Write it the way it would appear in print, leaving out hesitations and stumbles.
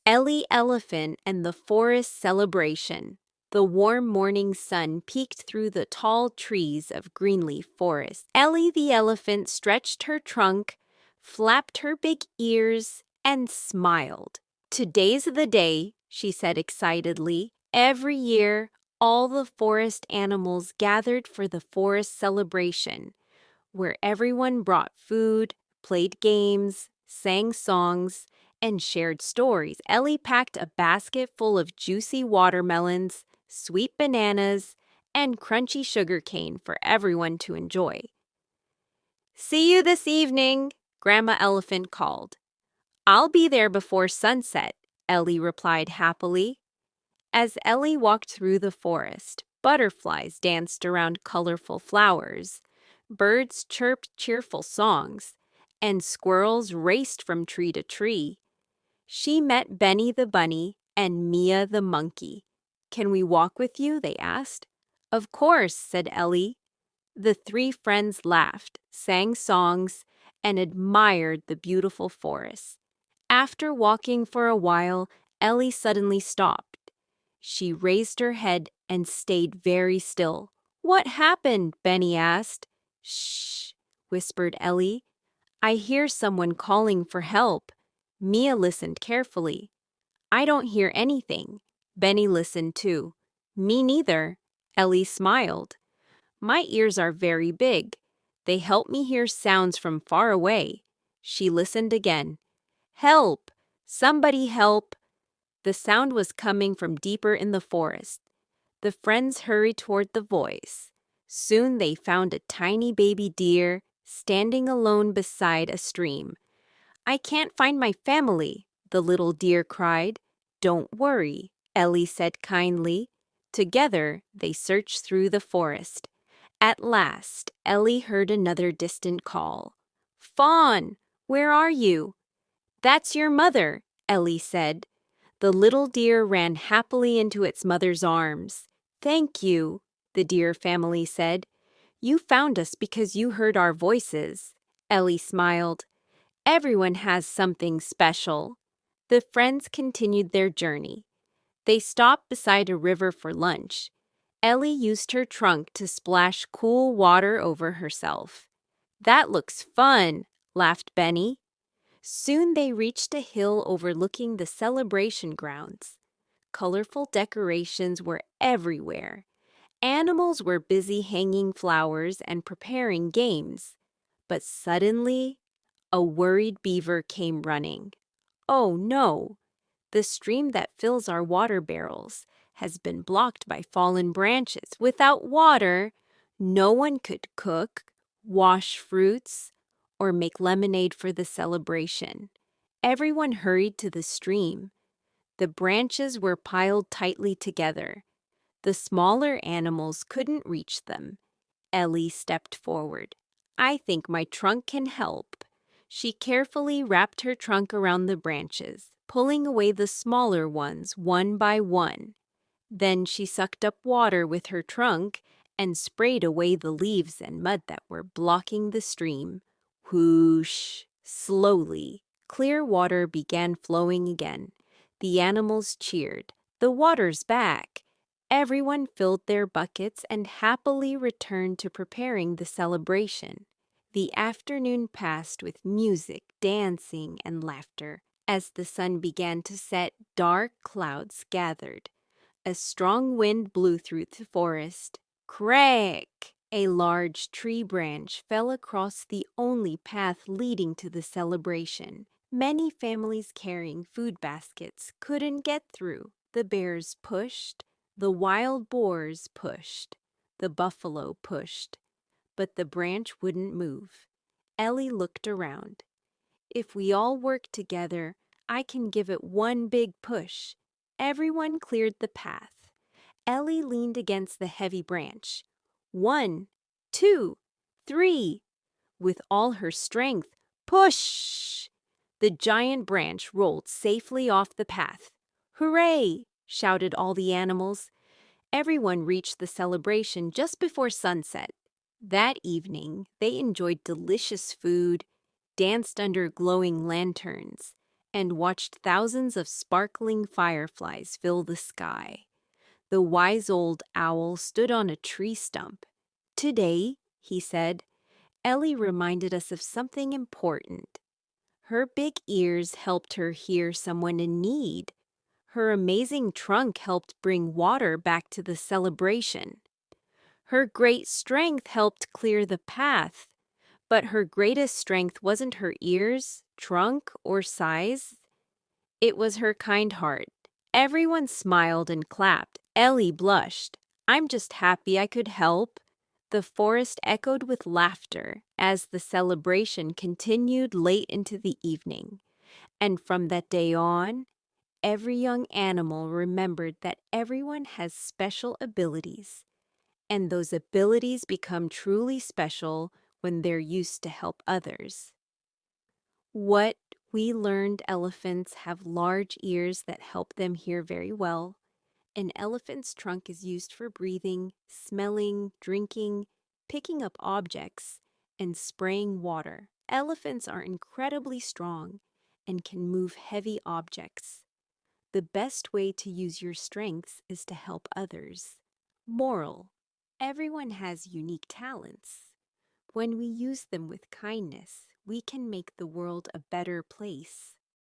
Ellie Elephant and the Forest Celebration. The warm morning sun peeked through the tall trees of Greenleaf Forest. Ellie the elephant stretched her trunk, flapped her big ears, and smiled. "Today's the day," she said excitedly. Every year, all the forest animals gathered for the forest celebration, where everyone brought food, played games, sang songs, and shared stories. Ellie packed a basket full of juicy watermelons, sweet bananas, and crunchy sugarcane for everyone to enjoy. "See you this evening," Grandma Elephant called. "I'll be there before sunset," Ellie replied happily. As Ellie walked through the forest, butterflies danced around colorful flowers, birds chirped cheerful songs, and squirrels raced from tree to tree. She met Benny the bunny and Mia the monkey. "Can we walk with you?" they asked. "Of course," said Ellie. The three friends laughed, sang songs, and admired the beautiful forest. After walking for a while, Ellie suddenly stopped. She raised her head and stayed very still. "What happened?" Benny asked. "Shh," whispered Ellie. "I hear someone calling for help." Mia listened carefully. "I don't hear anything." Benny listened too. "Me neither." Ellie smiled. "My ears are very big. They help me hear sounds from far away." She listened again. "Help! Somebody help!" The sound was coming from deeper in the forest. The friends hurried toward the voice. Soon they found a tiny baby deer standing alone beside a stream. "I can't find my family," the little deer cried. "Don't worry," Ellie said kindly. Together, they searched through the forest. At last, Ellie heard another distant call. "Fawn, where are you?" "That's your mother," Ellie said. The little deer ran happily into its mother's arms. "Thank you," the deer family said. "You found us because you heard our voices." Ellie smiled. "Everyone has something special." The friends continued their journey. They stopped beside a river for lunch. Ellie used her trunk to splash cool water over herself. "That looks fun," laughed Benny. Soon they reached a hill overlooking the celebration grounds. Colorful decorations were everywhere. Animals were busy hanging flowers and preparing games. But suddenly, a worried beaver came running. "Oh no! The stream that fills our water barrels has been blocked by fallen branches. Without water, no one could cook, wash fruits, or make lemonade for the celebration." Everyone hurried to the stream. The branches were piled tightly together. The smaller animals couldn't reach them. Ellie stepped forward. "I think my trunk can help." She carefully wrapped her trunk around the branches, pulling away the smaller ones one by one. Then she sucked up water with her trunk and sprayed away the leaves and mud that were blocking the stream. Whoosh! Slowly, clear water began flowing again. The animals cheered. "The water's back!" Everyone filled their buckets and happily returned to preparing the celebration. The afternoon passed with music, dancing, and laughter. As the sun began to set, dark clouds gathered. A strong wind blew through the forest. Crack! A large tree branch fell across the only path leading to the celebration. Many families carrying food baskets couldn't get through. The bears pushed. The wild boars pushed. The buffalo pushed. But the branch wouldn't move. Ellie looked around. "If we all work together, I can give it one big push." Everyone cleared the path. Ellie leaned against the heavy branch. 1, 2, 3. With all her strength, push! The giant branch rolled safely off the path. "Hooray!" shouted all the animals. Everyone reached the celebration just before sunset. That evening, they enjoyed delicious food, danced under glowing lanterns, and watched thousands of sparkling fireflies fill the sky. The wise old owl stood on a tree stump. "Today," he said, "Ellie reminded us of something important. Her big ears helped her hear someone in need. Her amazing trunk helped bring water back to the celebration. Her great strength helped clear the path. But her greatest strength wasn't her ears, trunk, or size. It was her kind heart." Everyone smiled and clapped. Ellie blushed. "I'm just happy I could help." The forest echoed with laughter as the celebration continued late into the evening. And from that day on, every young animal remembered that everyone has special abilities, and those abilities become truly special when they're used to help others. What we learned: elephants have large ears that help them hear very well. An elephant's trunk is used for breathing, smelling, drinking, picking up objects, and spraying water. Elephants are incredibly strong and can move heavy objects. The best way to use your strengths is to help others. Moral: everyone has unique talents. When we use them with kindness, we can make the world a better place.